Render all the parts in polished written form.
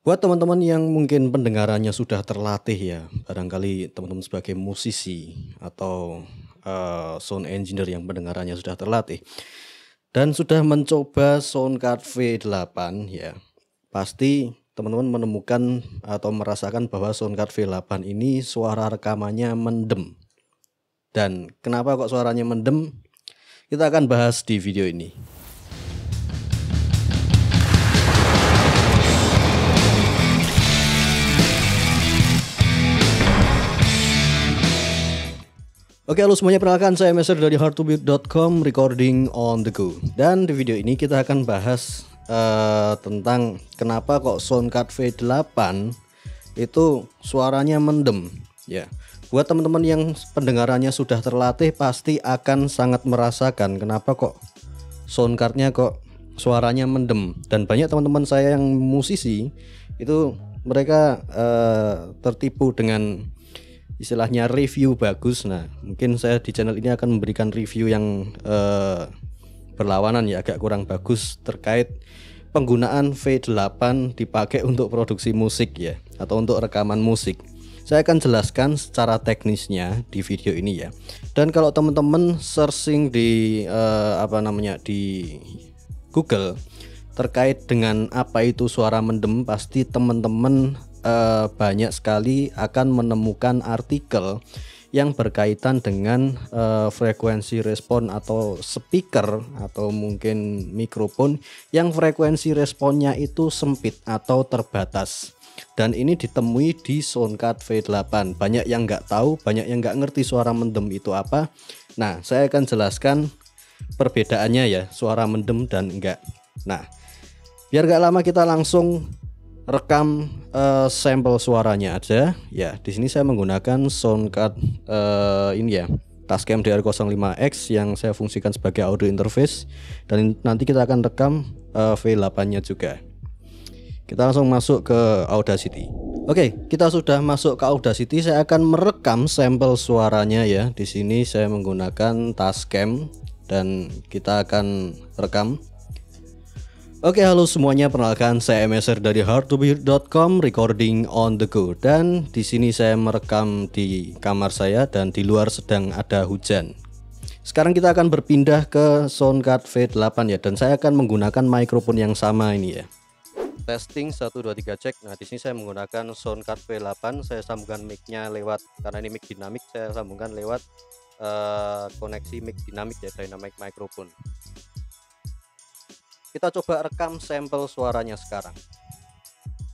Buat teman-teman yang mungkin pendengarannya sudah terlatih ya, barangkali teman-teman sebagai musisi atau sound engineer yang pendengarannya sudah terlatih dan sudah mencoba Soundcard V8 ya, pasti teman-teman menemukan atau merasakan bahwa Soundcard V8 ini suara rekamannya mendem. Dan kenapa kok suaranya mendem? Kita akan bahas di video ini. Oke, halo semuanya, perkenalkan saya Meser dari hardtobeat.com, recording on the go. Dan di video ini kita akan bahas tentang kenapa kok Soundcard V8 itu suaranya mendem. Ya, buat teman-teman yang pendengarannya sudah terlatih pasti akan sangat merasakan kenapa kok soundcardnya kok suaranya mendem. Dan banyak teman-teman saya yang musisi itu mereka tertipu dengan istilahnya review bagus. Nah, mungkin saya di channel ini akan memberikan review yang berlawanan ya, agak kurang bagus terkait penggunaan V8 dipakai untuk produksi musik ya, atau untuk rekaman musik. Saya akan jelaskan secara teknisnya di video ini ya. Dan kalau teman-teman searching di di Google terkait dengan apa itu suara mendem, pasti teman-teman banyak sekali akan menemukan artikel yang berkaitan dengan frekuensi respon atau speaker atau mungkin mikrofon yang frekuensi responnya itu sempit atau terbatas. Dan ini ditemui di Soundcard V8. Banyak yang nggak tahu, banyak yang nggak ngerti suara mendem itu apa. Nah, saya akan jelaskan perbedaannya ya, suara mendem dan enggak. Nah, biar nggak lama kita langsung rekam sampel suaranya aja ya. Di sini saya menggunakan Soundcard ini ya, Tascam DR05X yang saya fungsikan sebagai audio interface, dan nanti kita akan rekam V8-nya juga. Kita langsung masuk ke Audacity. Oke, kita sudah masuk ke Audacity. Saya akan merekam sampel suaranya ya. Di sini saya menggunakan Tascam dan kita akan rekam. Oke, halo semuanya, perkenalkan saya Meser dari hardtobeat.com, recording on the go. Dan di sini saya merekam di kamar saya dan di luar sedang ada hujan. Sekarang kita akan berpindah ke Soundcard V8 ya, dan saya akan menggunakan mikrofon yang sama ini ya. Testing 1 2 3 cek. Nah, di sini saya menggunakan Soundcard V8. Saya sambungkan mic-nya lewat, karena ini mic dinamik, saya sambungkan lewat koneksi mic dinamik ya, dynamic microphone. Kita coba rekam sampel suaranya sekarang.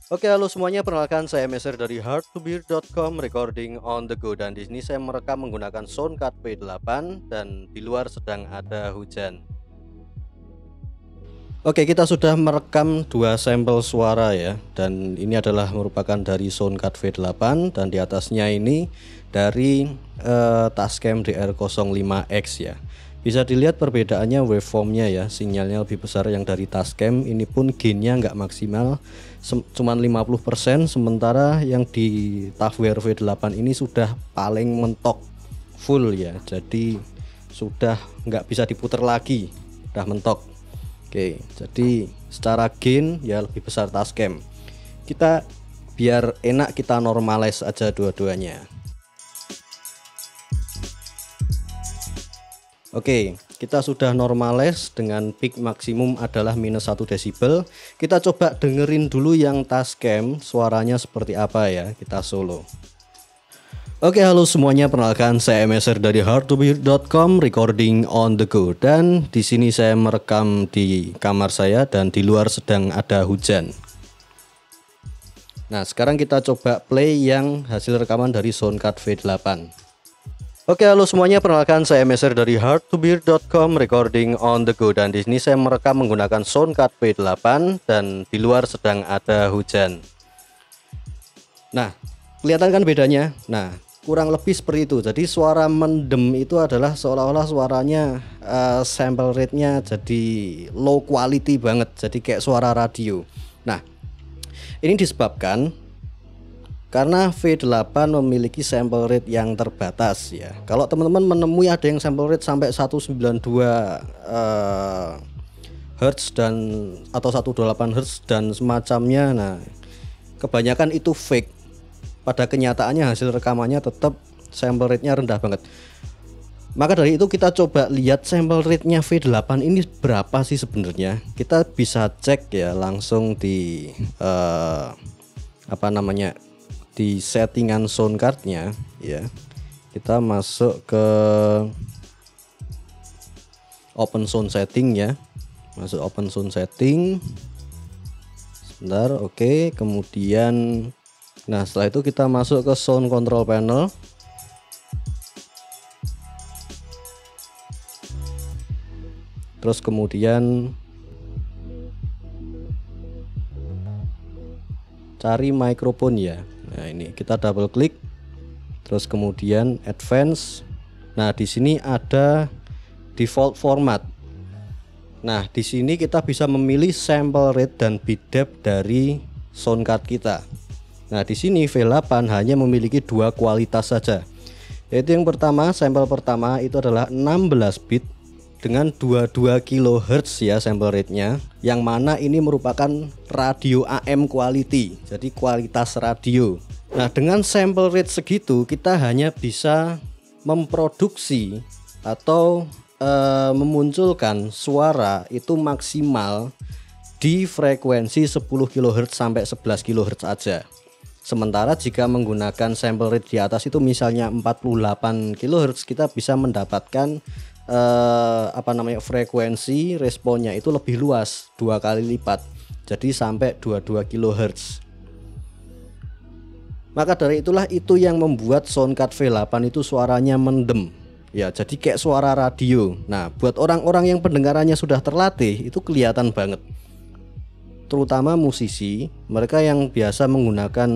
Oke, halo semuanya, perkenalkan saya Meser dari hardtobeat.com, recording on the go. Dan di sini saya merekam menggunakan Soundcard V8 dan di luar sedang ada hujan. Oke, kita sudah merekam dua sampel suara ya, dan ini adalah merupakan dari Soundcard V8 dan di atasnya ini dari Tascam DR05X ya. Bisa dilihat perbedaannya waveformnya ya, sinyalnya lebih besar yang dari Tascam. Ini pun gainnya nggak maksimal, cuman 50%, sementara yang di Tavware V8 ini sudah paling mentok full ya, jadi sudah nggak bisa diputar lagi, udah mentok. Oke, jadi secara gain ya lebih besar Tascam. Kita biar enak kita normalize aja dua-duanya. Oke, kita sudah normalize dengan peak maksimum adalah -1 desibel. Kita coba dengerin dulu yang Tascam suaranya seperti apa ya, kita solo. Oke, halo semuanya, perkenalkan saya Meser dari hardtobeat.com, recording on the go. Dan di sini saya merekam di kamar saya dan di luar sedang ada hujan. Nah, sekarang kita coba play yang hasil rekaman dari Soundcard V8. Oke, halo semuanya, perkenalkan saya Meser dari hardtobeat.com, recording on the go. Dan di sini saya merekam menggunakan Soundcard V8 dan di luar sedang ada hujan. Nah, kelihatan kan bedanya? Nah, kurang lebih seperti itu. Jadi suara mendem itu adalah seolah-olah suaranya sample rate-nya jadi low quality banget, jadi kayak suara radio. Nah, ini disebabkan karena V8 memiliki sample rate yang terbatas ya. Kalau teman-teman menemui ada yang sample rate sampai 192 Hz dan atau 128 Hz dan semacamnya, nah kebanyakan itu fake. Pada kenyataannya hasil rekamannya tetap sample rate-nya rendah banget. Maka dari itu kita coba lihat sample rate-nya V8 ini berapa sih sebenarnya. Kita bisa cek ya langsung di di settingan sound card-nya ya. Kita masuk ke open sound setting ya. Masuk open sound setting. Sebentar, oke. Kemudian nah setelah itu kita masuk ke sound control panel. Terus kemudian cari mikrofon ya. Nah, ini kita double klik. Terus kemudian advance. Nah, di sini ada default format. Nah, di sini kita bisa memilih sample rate dan bit depth dari sound card kita. Nah, di sini V8 hanya memiliki 2 kualitas saja. Yaitu yang pertama, sampel pertama itu adalah 16 bit dengan 22 kHz ya sample rate-nya, yang mana ini merupakan radio AM quality, jadi kualitas radio. Nah, dengan sample rate segitu kita hanya bisa memproduksi atau memunculkan suara itu maksimal di frekuensi 10 kHz sampai 11 kHz aja. Sementara jika menggunakan sample rate di atas itu misalnya 48 kHz, kita bisa mendapatkan frekuensi responnya itu lebih luas, 2 kali lipat, jadi sampai 22 kHz. Maka dari itulah itu yang membuat soundcard V8 itu suaranya mendem ya, jadi kayak suara radio. Nah, buat orang-orang yang pendengarannya sudah terlatih itu kelihatan banget, terutama musisi, mereka yang biasa menggunakan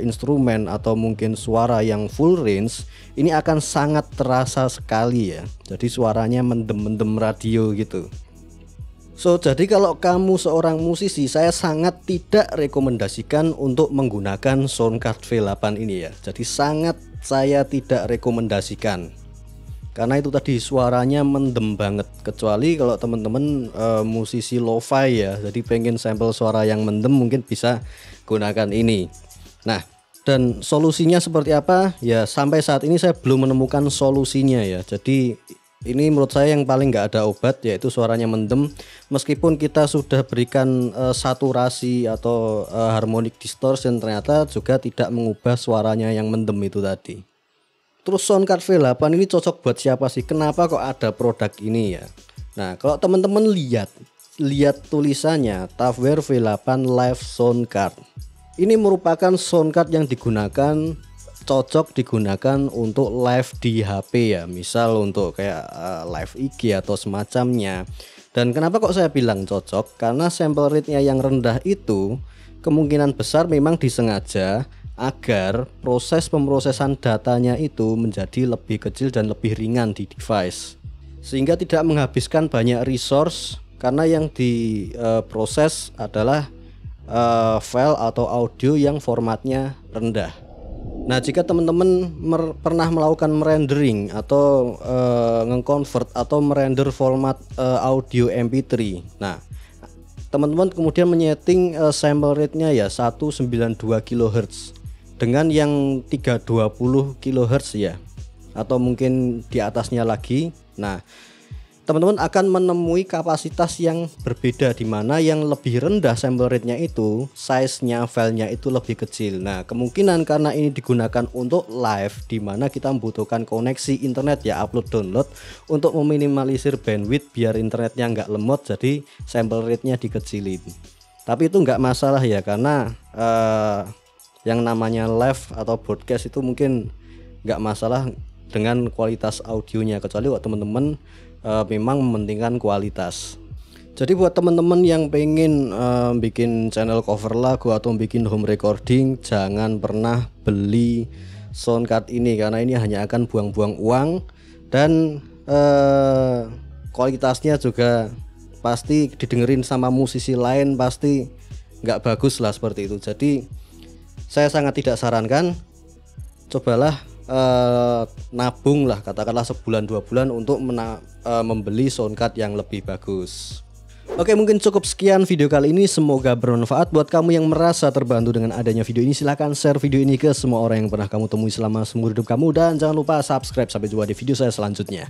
instrumen atau mungkin suara yang full range, ini akan sangat terasa sekali ya. Jadi suaranya mendem-mendem radio gitu. So, jadi kalau kamu seorang musisi, saya sangat tidak rekomendasikan untuk menggunakan soundcard V8 ini ya. Jadi sangat saya tidak rekomendasikan. Karena itu tadi suaranya mendem banget, kecuali kalau teman-teman musisi lo-fi ya, jadi pengen sampel suara yang mendem mungkin bisa gunakan ini. Nah, dan solusinya seperti apa ya, sampai saat ini saya belum menemukan solusinya ya. Jadi ini menurut saya yang paling nggak ada obat, yaitu suaranya mendem. Meskipun kita sudah berikan saturasi atau harmonic distortion, ternyata juga tidak mengubah suaranya yang mendem itu tadi. Terus soundcard V8 ini cocok buat siapa sih? Kenapa kok ada produk ini ya? Nah, kalau teman-teman lihat tulisannya Tavware V8 Live Soundcard. Ini merupakan soundcard yang cocok digunakan untuk live di HP ya. Misal untuk kayak live IG atau semacamnya. Dan kenapa kok saya bilang cocok? Karena sample rate-nya yang rendah itu kemungkinan besar memang disengaja agar proses pemrosesan datanya itu menjadi lebih kecil dan lebih ringan di device, sehingga tidak menghabiskan banyak resource, karena yang diproses adalah file atau audio yang formatnya rendah. Nah, jika teman-teman pernah melakukan rendering atau nge-convert atau merender format audio MP3, nah teman-teman kemudian menyeting sample rate-nya ya 192 kHz dengan yang 320 kHz ya, atau mungkin di atasnya lagi. Nah, teman-teman akan menemui kapasitas yang berbeda, di mana yang lebih rendah sample rate-nya itu size-nya, filenya itu lebih kecil. Nah, kemungkinan karena ini digunakan untuk live, di mana kita membutuhkan koneksi internet ya, upload download, untuk meminimalisir bandwidth biar internetnya nggak lemot, jadi sample rate-nya dikecilin. Tapi itu nggak masalah ya, karena yang namanya live atau broadcast itu mungkin nggak masalah dengan kualitas audionya, kecuali buat teman-teman memang mementingkan kualitas. Jadi buat teman-teman yang pengen bikin channel cover lagu atau bikin home recording, jangan pernah beli soundcard ini, karena ini hanya akan buang-buang uang, dan kualitasnya juga pasti didengerin sama musisi lain pasti nggak bagus lah, seperti itu. Jadi saya sangat tidak sarankan. Cobalah nabung lah, katakanlah sebulan 2 bulan untuk membeli soundcard yang lebih bagus. Oke, mungkin cukup sekian video kali ini. Semoga bermanfaat buat kamu yang merasa terbantu dengan adanya video ini. Silahkan share video ini ke semua orang yang pernah kamu temui selama seumur hidup kamu. Dan jangan lupa subscribe. Sampai jumpa di video saya selanjutnya.